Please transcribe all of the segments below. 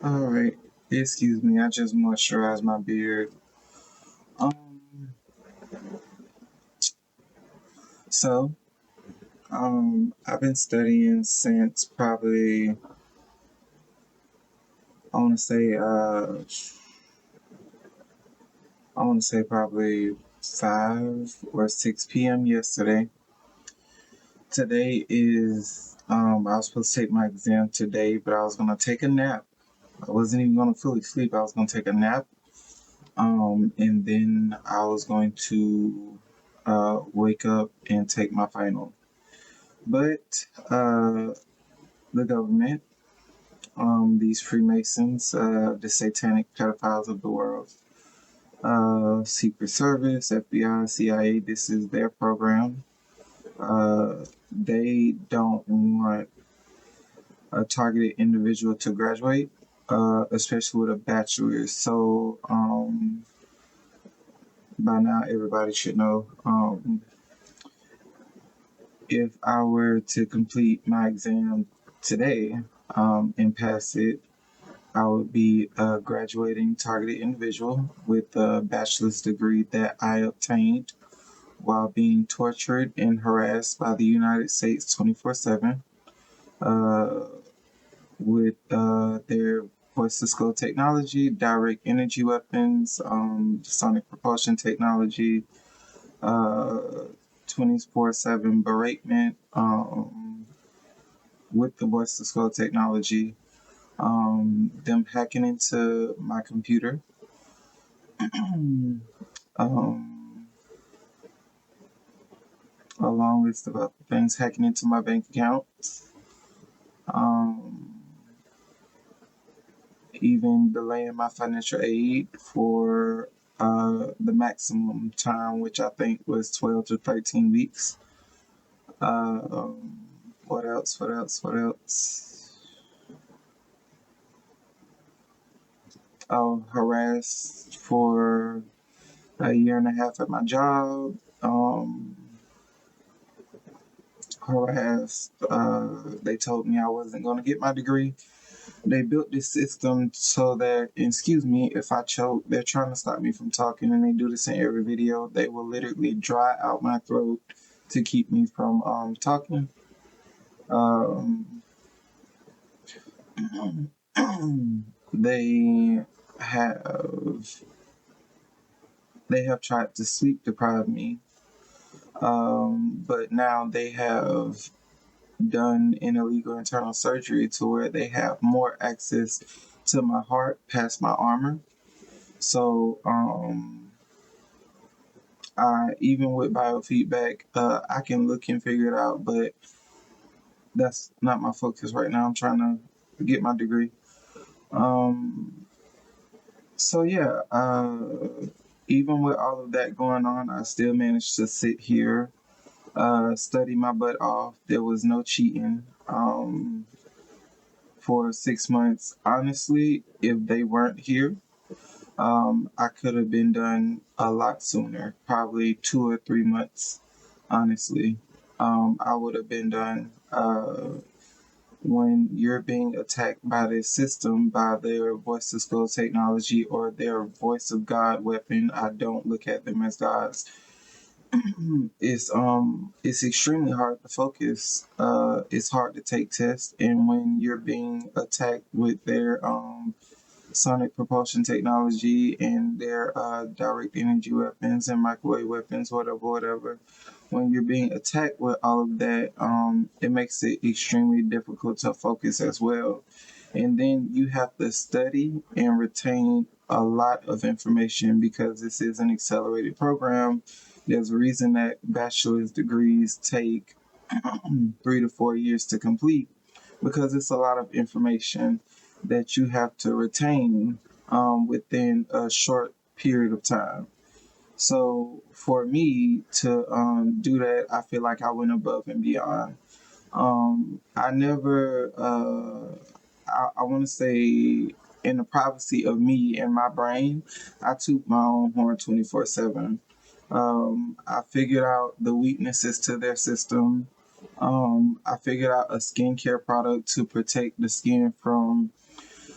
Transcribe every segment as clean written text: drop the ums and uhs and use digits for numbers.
All right. Excuse me. I just moisturized my beard. Um. So, I've been studying since probably I want to say probably 5 or 6 p.m. yesterday. Today is I was supposed to take my exam today, but I was gonna take a nap. I wasn't even gonna fully sleep. I was gonna take a nap. And then I was going to wake up and take my final. But the government, these Freemasons, the satanic pedophiles of the world, Secret Service, FBI, CIA, this is their program. They don't want a targeted individual to graduate, especially with a bachelor's. So by now, everybody should know. If I were to complete my exam today and pass it, I would be a graduating targeted individual with a bachelor's degree that I obtained while being tortured and harassed by the United States 24/7 uh, with their voice to skull technology, direct energy weapons, sonic propulsion technology, uh, 24/7 beratement with the voice to skull technology, them hacking into my computer. um, a long list of other things, hacking into my bank account, um, even delaying my financial aid for the maximum time, which I think was 12 to 13 weeks. What else? What else? What else? Oh, harassed for a year and a half at my job. Harassed. They told me I wasn't going to get my degree. They built this system so that, excuse me, if I choke, they're trying to stop me from talking, and they do this in every video. They will literally dry out my throat to keep me from talking. Um, they have they have tried to sleep deprive me, but now they have done an illegal internal surgery to where they have more access to my heart past my armor. So I even with biofeedback, I can look and figure it out, but that's not my focus right now. I'm trying to get my degree. Um, so yeah, even with all of that going on, I still managed to sit here, study my butt off. There was no cheating. For 6 months. Honestly, if they weren't here, I could have been done a lot sooner, probably 2 or 3 months. Honestly, I would have been done. When you're being attacked by this system, by their voice to skull technology or their voice of God weapon, I don't look at them as gods. It's extremely hard to focus. It's hard to take tests, and when you're being attacked with their sonic propulsion technology and their direct energy weapons and microwave weapons, whatever, whatever. When you're being attacked with all of that, it makes it extremely difficult to focus as well. And then you have to study and retain a lot of information because this is an accelerated program. There's a reason that bachelor's degrees take 3 to 4 years to complete because it's a lot of information that you have to retain within a short period of time. So for me to do that, I feel like I went above and beyond. I never, I want to say, in the privacy of me and my brain, I took my own horn 24/7. I figured out the weaknesses to their system. I figured out a skincare product to protect the skin from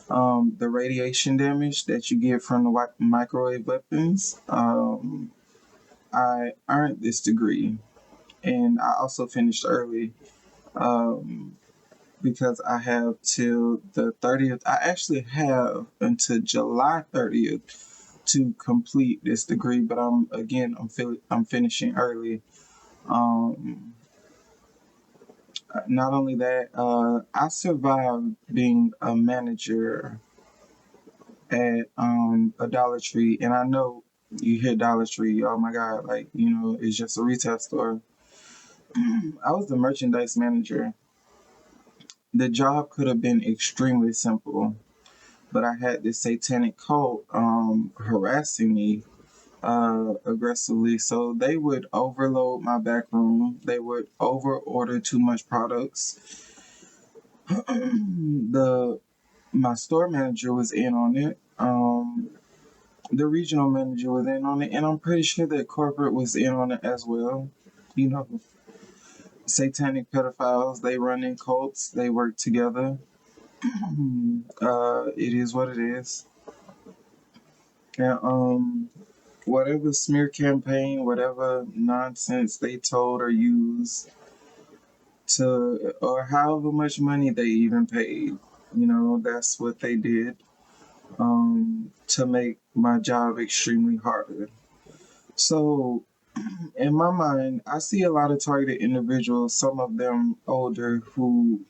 The radiation damage that you get from the microwave weapons. I earned this degree, and I also finished early um, because I have till the 30th. I actually have until July 30th to complete this degree, but I'm finishing early. Um, Not only that, I survived being a manager at a Dollar Tree, and I know you hear Dollar Tree, oh my God, like it's just a retail store. I was the merchandise manager. The job could have been extremely simple, but I had this satanic cult harassing me aggressively. So they would overload my back room. They would over order too much products. the My store manager was in on it. The regional manager was in on it, and I'm pretty sure that corporate was in on it as well. You know, satanic pedophiles, they run in cults, they work together. It is what it is. And whatever smear campaign, whatever nonsense they told or used to, or however much money they even paid, that's what they did to make my job extremely harder. So, in my mind, I see a lot of targeted individuals, some of them older, who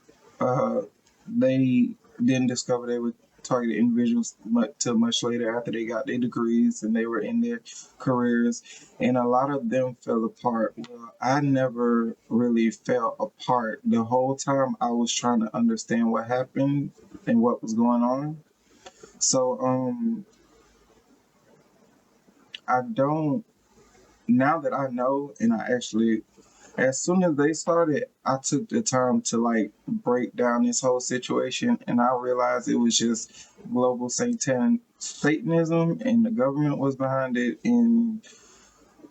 uh, they didn't discover they were targeted individuals till much later after they got their degrees and they were in their careers. And a lot of them fell apart. Well, I never really fell apart. The whole time I was trying to understand what happened and what was going on. So, I don't, now that I know, and I actually, as soon as they started, I took the time to like break down this whole situation, and I realized it was just global Satanism, and the government was behind it, and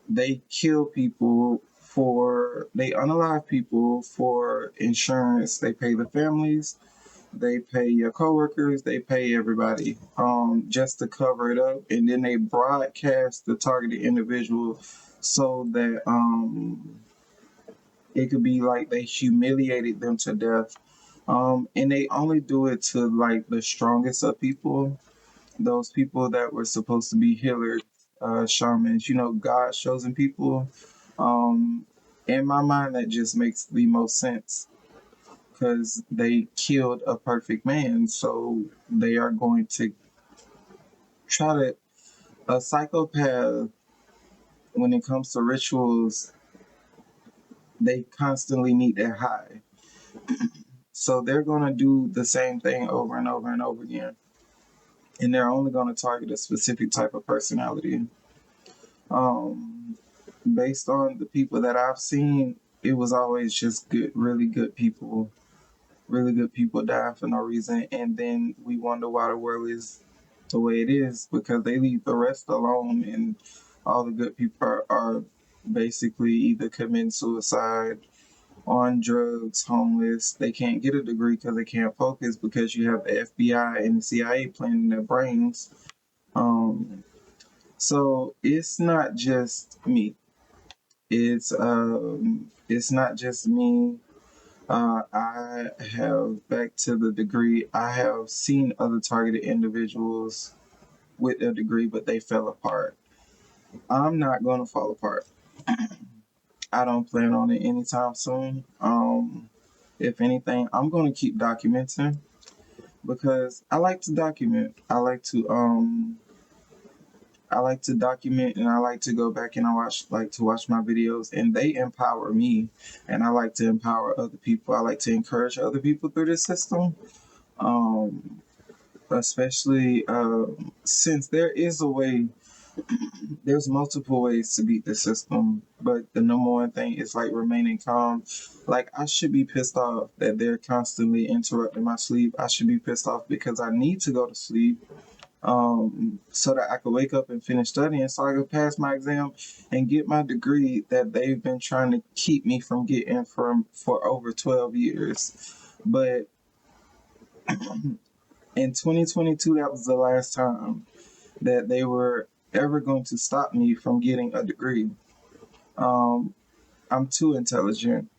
they kill people they unalive people for insurance. They pay the families, they pay your coworkers, they pay everybody, just to cover it up, and then they broadcast the targeted individual so that it could be like they humiliated them to death. And they only do it to like the strongest of people, those people that were supposed to be healers, shamans, God chosen people. Um, in my mind, that just makes the most sense because they killed a perfect man. So they are going to try to, a psychopath, when it comes to rituals, they constantly need their high. So they're going to do the same thing over and over and over again. And they're only going to target a specific type of personality. Um, Based on the people that I've seen, it was always just good, really good people. Really good people dying for no reason. And then we wonder why the world is the way it is because they leave the rest alone. And all the good people are basically either committing suicide, on drugs, homeless. They can't get a degree because they can't focus because you have the FBI and the CIA playing in their brains. Um, so it's not just me. It's not just me. I have back to the degree. I have seen other targeted individuals with a degree, but they fell apart. I'm not going to fall apart. I don't plan on it anytime soon. If anything, I'm going to keep documenting because I like to document. I like to document and I like to go back and to watch my videos and they empower me and I like to empower other people. I like to encourage other people through this system. Um, Especially since there is a way, there's multiple ways to beat the system, but the number one thing is like remaining calm. Like I should be pissed off that they're constantly interrupting my sleep. I should be pissed off because I need to go to sleep so that I could wake up and finish studying so I could pass my exam and get my degree that they've been trying to keep me from getting for over 12 years. But In 2022, that was the last time that they were ever going to stop me from getting a degree. Um, I'm too intelligent.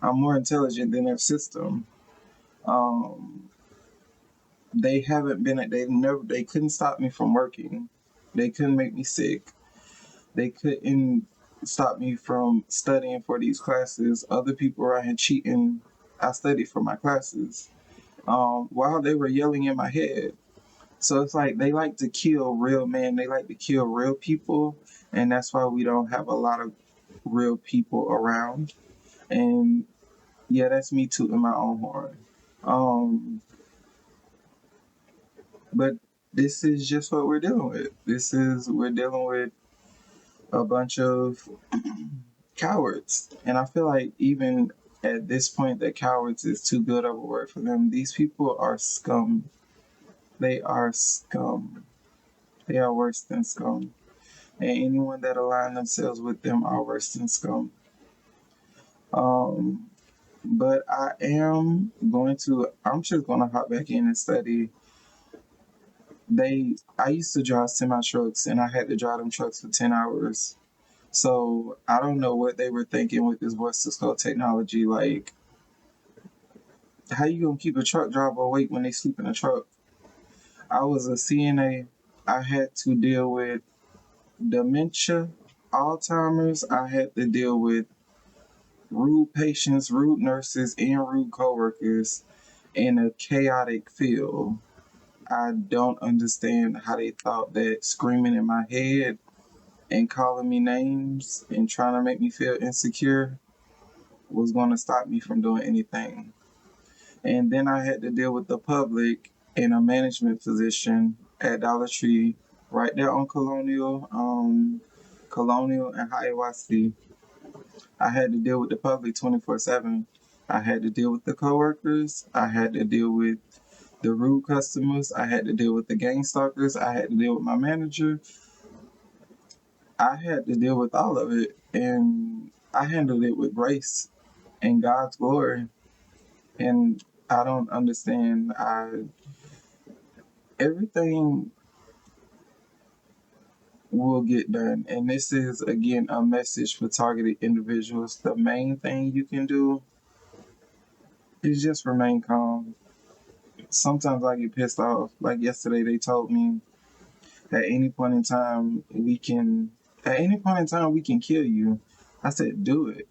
I'm more intelligent than their system. Um, they haven't been. They couldn't stop me from working. They couldn't make me sick. They couldn't stop me from studying for these classes. Other people around here cheating. I studied for my classes. While they were yelling in my head. So it's like they like to kill real men. They like to kill real people, and that's why we don't have a lot of real people around. And yeah, that's me tooting my own horn. Um, but this is just what we're dealing with. We're dealing with a bunch of cowards, and I feel like even at this point, that cowards is too good of a word for them. These people are scum. They are scum. They are worse than scum. And anyone that align themselves with them are worse than scum. Um, but I'm just going to hop back in and study. I used to drive semi trucks and I had to drive them trucks for 10 hours. So I don't know what they were thinking with this voice to skull technology. Like, how you going to keep a truck driver awake when they sleep in a truck? I was a CNA. I had to deal with dementia, Alzheimer's. I had to deal with rude patients, rude nurses, and rude coworkers in a chaotic field. I don't understand how they thought that screaming in my head and calling me names and trying to make me feel insecure was going to stop me from doing anything. And then I had to deal with the public in a management position at Dollar Tree, right there on Colonial and Hiawassee. I had to deal with the public 24/7. I had to deal with the coworkers. I had to deal with the rude customers. I had to deal with the gang stalkers. I had to deal with my manager. I had to deal with all of it, and I handled it with grace and God's glory. And I don't understand. Everything will get done, and this is again a message for targeted individuals. The main thing you can do is just remain calm. Sometimes I get pissed off. Like yesterday, they told me at any point in time we can kill you. I said, do it.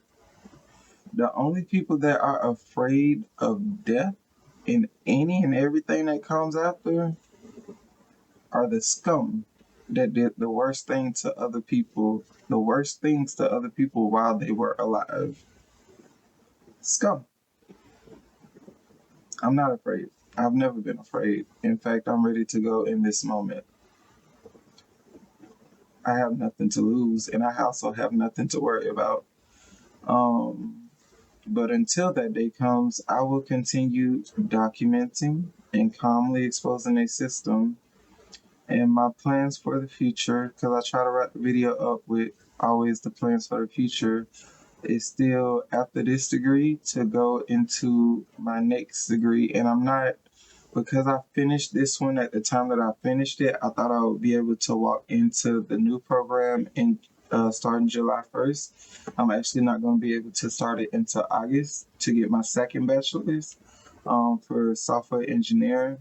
The only people that are afraid of death in any and everything that comes after are the scum that did the worst things to other people while they were alive. Scum. I'm not afraid. I've never been afraid. In fact, I'm ready to go in this moment. I have nothing to lose, and I also have nothing to worry about. Um, but until that day comes, I will continue documenting and calmly exposing a system and my plans for the future. Because I try to wrap the video up with always the plans for the future. Is still after this degree to go into my next degree, and I'm not, because I finished this one at the time that I finished it, I thought I would be able to walk into the new program in starting July 1st. I'm actually not going to be able to start it until August to get my second bachelor's for software engineering.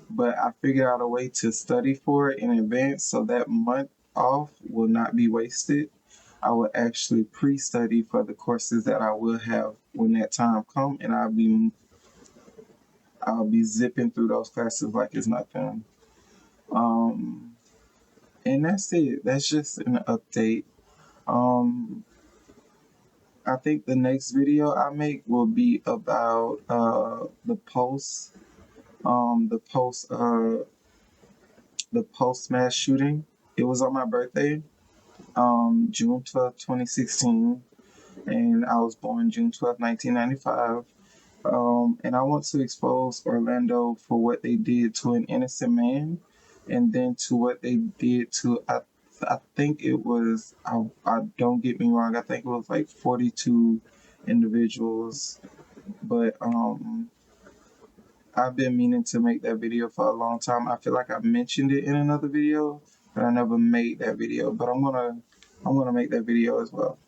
But I figured out a way to study for it in advance so that month off will not be wasted. I will actually pre-study for the courses that I will have when that time comes, and I'll be zipping through those classes like it's nothing. Um, and that's it. That's just an update. Um, I think the next video I make will be about um, the post, uh, the post mass shooting. It was on my birthday, June 12th, 2016, and I was born June 12th, 1995. And I want to expose Orlando for what they did to an innocent man, and then to what they did to I think it was I don't get me wrong. I think it was like 42 individuals, but I've been meaning to make that video for a long time. I feel like I mentioned it in another video, but I never made that video. But I'm gonna make that video as well.